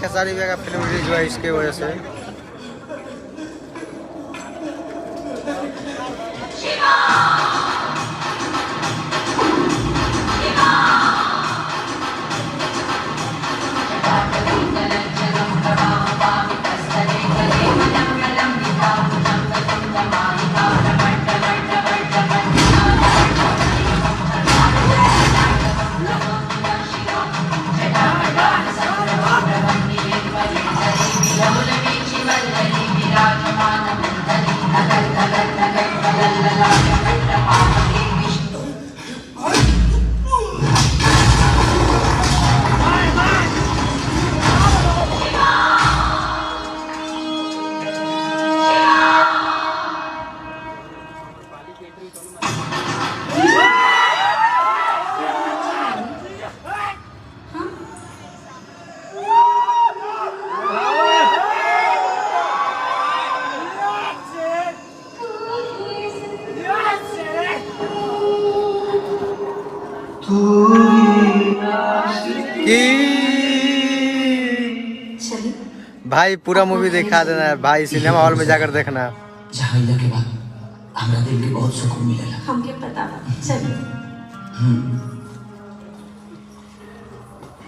खेसारी भैया का film release हुआ इसके वजह से। भाई पूरा मूवी दिखा देना है भाई, सिनेमा हॉल में जाकर देखना। जहाइला के बाद हमरा दिल के बहुत सुकून मिलेला। हमके पता बा। चलिए।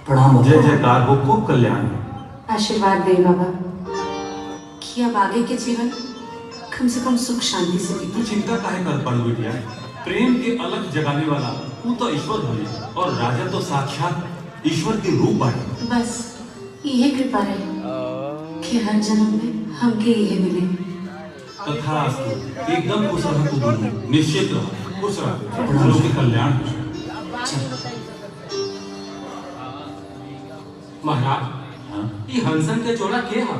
प्रणाम। जय जयकार हो, खूब कल्याण। आशीर्वाद दे बाबा कि अब आगे के जीवन कम से कम सुख शांति से बीते। तू चिंता काहे कर पड़ बिटिया, प्रेम के अलग जगाने वाला तू तो ईश्वर होले और राजा तो साक्षात ईश्वर के रूप बाटे। बस यही कृपा रहे कि हर जन्म में हमके यही मिले। तथास्तु, एकदम खुश रह तू दोनों, निश्चित रह, खुश रह, लोगों के कल्याण हो। महाराज, ये हंसन के जोड़ा के हा?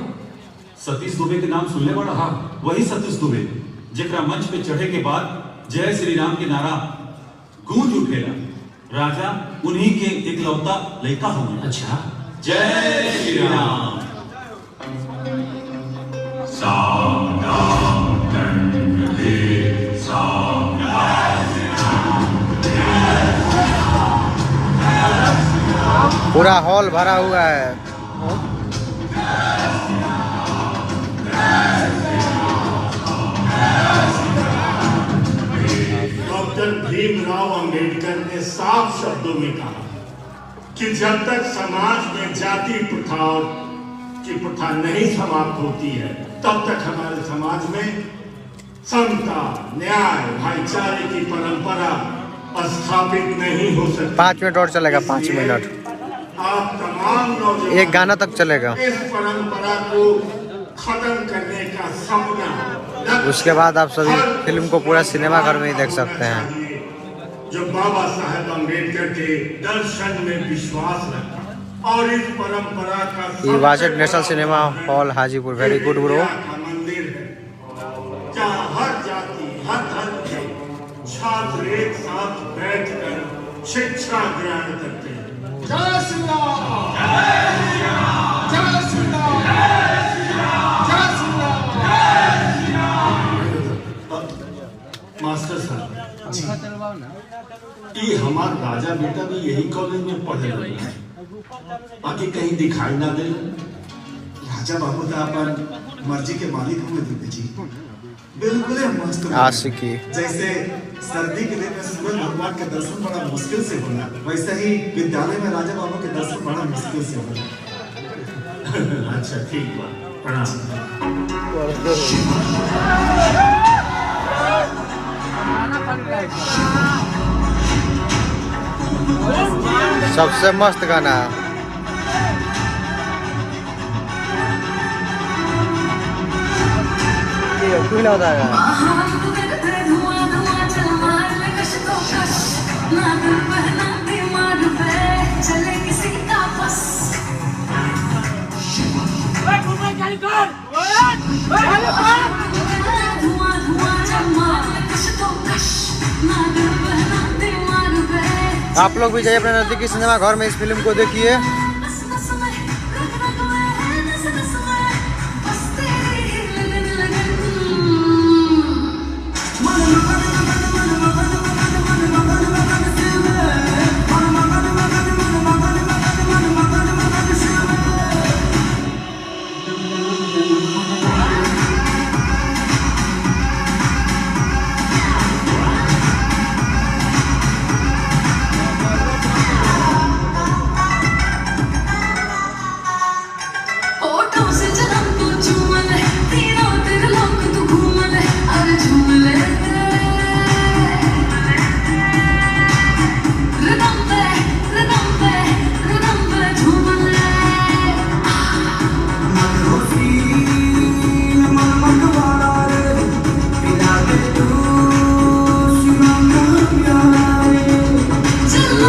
सतीश दुबे के नाम सुनने वाला? हाँ, वही सतीश दुबे जेकरा मंच पे चढ़े के बाद जय श्री राम के नारा गूंज उठेला। राजा उन्हीं के इकलौता लड़का होंगे। अच्छा, जय श्री राम। पूरा हॉल भरा हुआ है। डॉक्टर भीमराव अंबेडकर ने साफ शब्दों में कहा कि जब तक समाज में जाति प्रथा की प्रथा नहीं समाप्त होती है, तब तक हमारे समाज में समता, न्याय, भाईचारे की परंपरा स्थापित नहीं हो सकती। 5 मिनट और चलेगा, 5 मिनट। आप तमाम नौजवान एक गाना तक चलेगा, इस परंपरा को खत्म करने का सपना, उसके बाद आप सभी फिल्म को पूरा सिनेमा घर में ही देख सकते हैं। जो बाबा साहेब अम्बेडकर के दर्शन में विश्वास रखा और इस परंपरा का ये वाजेड national cinema hall Hajipur. Very good bro. मंदिर है जहाँ हर जाति, हर धर्म के छात्र एक साथ बैठकर शिक्षा ग्रहण करते हैं। जय श्री राम, जय श्री राम, जय श्री राम, जय श्री राम। मास्टर साहब, ये हमारा राजा बेटा भी यही कॉलेज में पढ़े रहे हैं, बाकी कहीं दिखाई ना दे। राजा बाबू तो अपन मर्जी के मालिक होंगे दुबे जी, बिल्कुल मस्त आशिकी। जैसे सर्दी के दिन में सूरज भगवान के दर्शन बड़ा मुश्किल से होला, वैसे ही विद्यालय में राजा बाबू के दर्शन बड़ा मुश्किल से होला। अच्छा ठीक बा, प्रणाम। सबसे मस्त गाना। क्यों होता है? आप लोग भी जाइए अपने नजदीकी सिनेमा घर में, इस फिल्म को देखिए।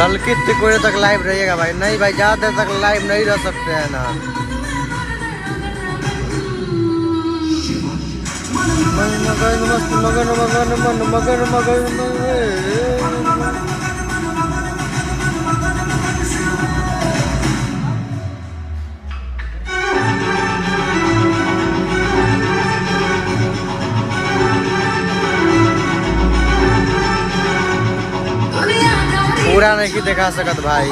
हल्की तिकोड़े तक लाइव रहिएगा भाई। नहीं भाई ज्यादा देर तक लाइव नहीं रह सकते हैं ना। पूरा नहीं दिखा सकत भाई।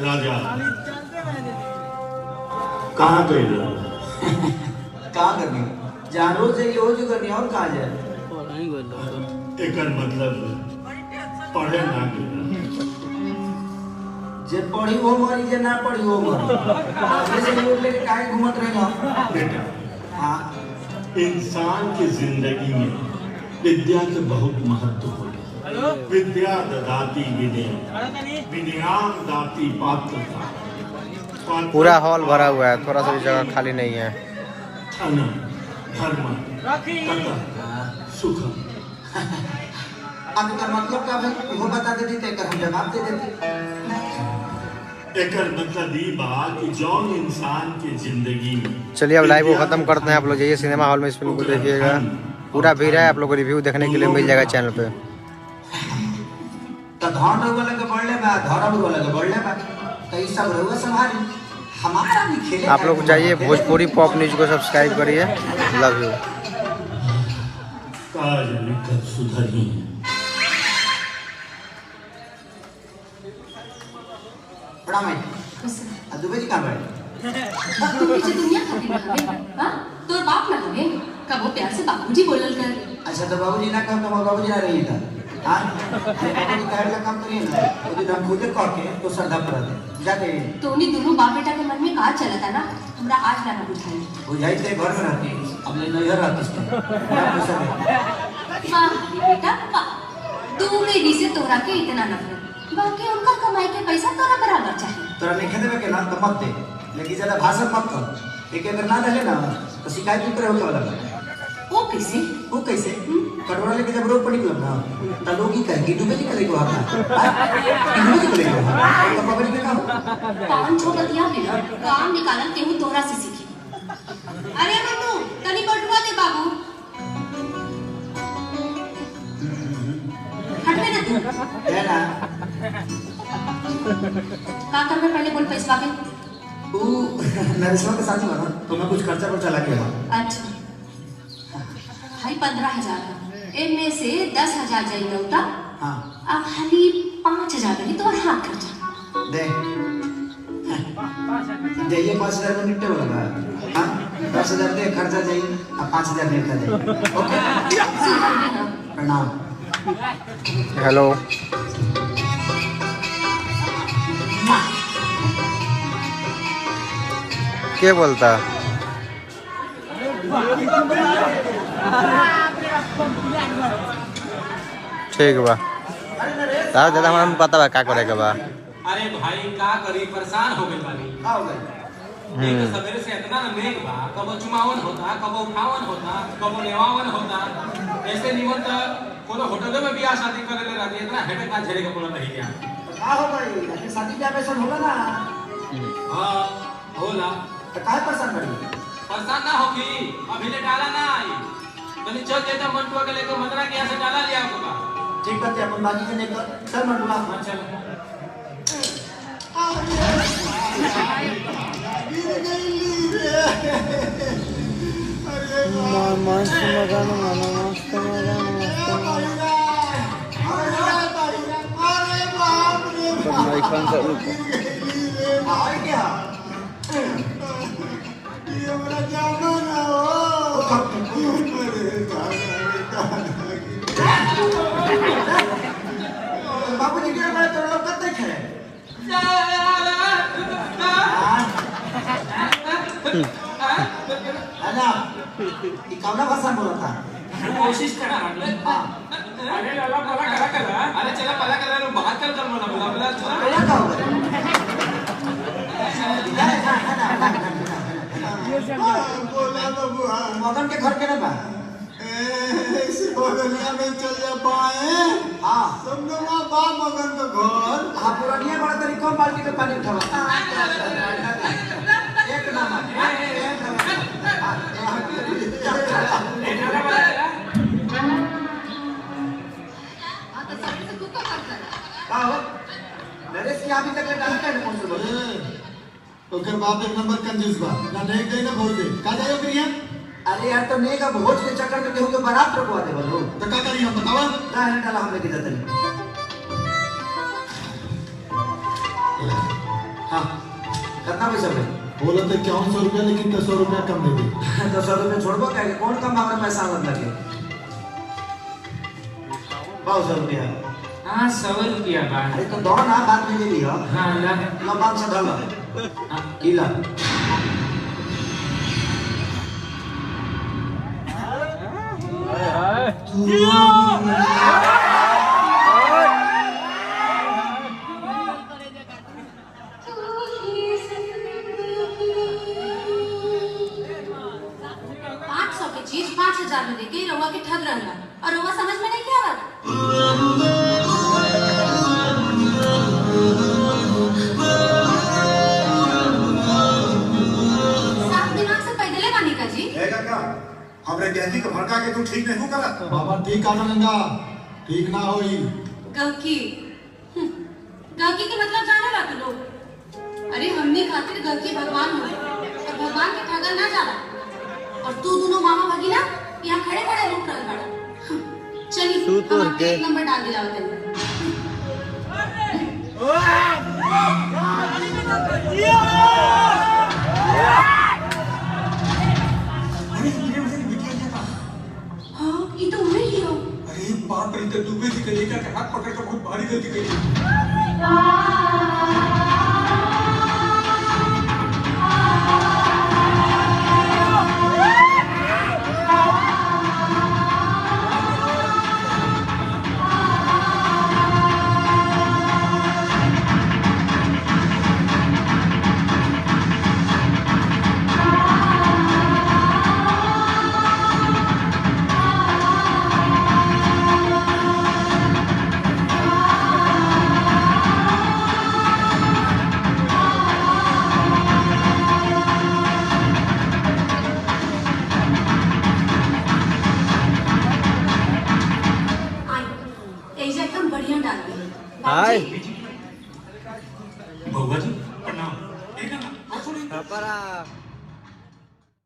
राजा कहाँ गए? कहाँ करनी जहाँ रोज जाइए हो जो करनी और कहाँ जाए? एक मतलब पढ़े ना गए। जे पढ़ी हो मरी जे ना पढ़ी हो मरी। ऐसे लोग लेके काहे घूमत रहेगा? बेटा हाँ इंसान की जिंदगी में विद्या के बहुत महत्व होता है। विद्या ददाति विनय विनयाम दाति पात्रता। पूरा हॉल भरा हुआ है, थोड़ा सा भी जगह खाली नहीं है। धन धर्म तथा सुख। अब इसका मतलब क्या भाई? वो बता देती तो एक हम जवाब दे देते। एकर मतलब ये बात कि जौन इंसान की जिंदगी में। चलिए अब लाइव को खत्म करते हैं। आप लोग जाइए सिनेमा हॉल में इस फिल्म को देखिएगा। पूरा भीड़ है, आप लोग को रिव्यू देखने के लिए मिल जाएगा चैनल पे। तो धन रहुआ लगे बढ़ले बा, धर्म रहुआ लगे बढ़ले बा, तो ये सब रहुआ संभाली। हमारा भी खेले। आप लोग जाइए भोजपुरी पॉप न्यूज को सब्सक्राइब करिए। Love you. काज लिखत सुधरी। प्रणाम भाई। दुबे जी कहाँ बैठे? तू पीछे दुनिया खाती रहबे। हां तोर बाप ना हवे कबो प्यार से बाबूजी बोलल कर। अच्छा तो बाबूजी ना कहो तो बाबूजी ना रही था। हां बाबूजी कहला काम करिए ना वो दिन हम खुद कह के तो श्रद्धा करा दे जाके। तोनी दोनों बाप बेटा के मन में का चलता ना हमरा आज ना बुझाई। बुझाई ते घर में रहती अब ले नैहर रहती इसके ना पैसा दे। वाह बेटा वाह, तू मेरी से तोरा के इतना नफरत, बाकी उनका कमाई के पैसा तोरा बराबर चाहिए। तोरा नहीं खेदे के ना तो मत दे, लेकिन ज्यादा भाषण मत कर। एक अगर ना दे ना तो शिकायत भी करे होके वाला। वो कैसे? वो कैसे? कटोरा लेके जब रोड पर निकल ना तो लोग ही कहे कि डूबे निकले को हां डूबे निकले को हां तो पकड़ के काम 5-6 बतिया के ना काम निकालन केहू तोरा से सीखी। अरे मन्नू तनी बटुआ दे बाबू। हटवे ना तू। है ना का करबे पहले बोल पैसा के। तू नरेशवा के साथ बना तो मैं कुछ खर्चा पर चला के। अच्छा भाई 15,000 इनमें से 10,000 जाई लौटा। हां अब खाली 5,000 रही तो हाथ खर्चा दे दे ये 5,000 में निपटे वाला। हां 10,000 दे खर्चा जाई अब 5,000 निपटा जाई। ओके प्रणाम। हेलो क्या बोलता? ठीक बा तार दादा हमरा पता बा का करे के बा। अरे भाई का करी परेशान हो गइल बानी। आओ गए एक सवेरे से इतना ना मेघ बा, कबो चुमावन होता, कबो उठावन होता, कबो नेवावन होता। ऐसे निमन त कोनो होटल में बियाह शादी करे ले रहती, इतना हेडेक ना झेले के पड़त रही क्या? का हो भाई शादी ब्याह में सब होला ना हाँ होला। तो काहे परेशान बड़ी? परेशान ना होगी, अभी ले डाला ना आई। तनी चल देता मंटुआ के लेकर मंदरा के यहाँ से डाला लिया होगा। ठीक बात है, अपन बाकी के लेकर चल मंडुला। हाँ चल। मस्त मजा मस्त बाबू जी के बड़े तो लोग कब तक है? है ना? ये कौन भाषा बोला था? कोशिश करा अरे लाला पला करा अरे चला पला करा लो बात कर बोला बोला बोला बोला का होगा? बोला बाबू मगन के घर के ना बा? ऐसे बगलिया में चल जा पाए। हाँ समझो माँ बा मगन का घर। हाँ पुरानिया बड़ा तरी कम बाल्टी में पानी उठावा। एक नंबर। नरेश की अभी तक डाला क्या नहीं पहुंचे बोले? ओकर बाप एक नंबर कंजूस बा। ना नहीं गई ना भोज दे। का जायो फिर यहाँ? अरे यार तो नेगा भोज के चक्कर में केहू के बारात रुकवा दे बोलो। तो क्या करी हम बतावा? ना है डाला हम लेके जाते नहीं। हाँ कितना पैसा भाई? बोला तो 5100 रुपया, लेकिन 100 रुपया कम दे दे। 100 रुपये छोड़बो क्या? कौन कम हमारा पैसा मत लगे? 100 रुपया। हाँ 100 रुपया बा। अरे तो दो ना बात में ले लियो। हाँ ला लो 500 डालो। इला चीज 5000 में देके रउआ के ठग रहला और रउआ समझ में नहीं क्या आवत? साफ दिमाग से पैदले बानी का जी? रहेगा क्या? हमरे गहकी को भड़का के तू ठीक नहीं हो करा? बाबा ठीक आ नंगा, ठीक ना होई। गहकी गहकी के मतलब जाने ला तू लोग? अरे हमने खातिर गहकी भगवान हो और भगवान के ठगल ना जाला। और तू दोनों मामा भगीना यहाँ खड़े खड़े रुक रहे बड़ा। चलिए हम आपके एक नंबर डाल दिलावत हैं। हाँ ये तो उन्हें ही हो। अरे बाप रे तो दुबे जी के लेकर हाथ पकड़ के बहुत भारी गलती करी। हाय बउआ जी प्रणाम। एक ना पापा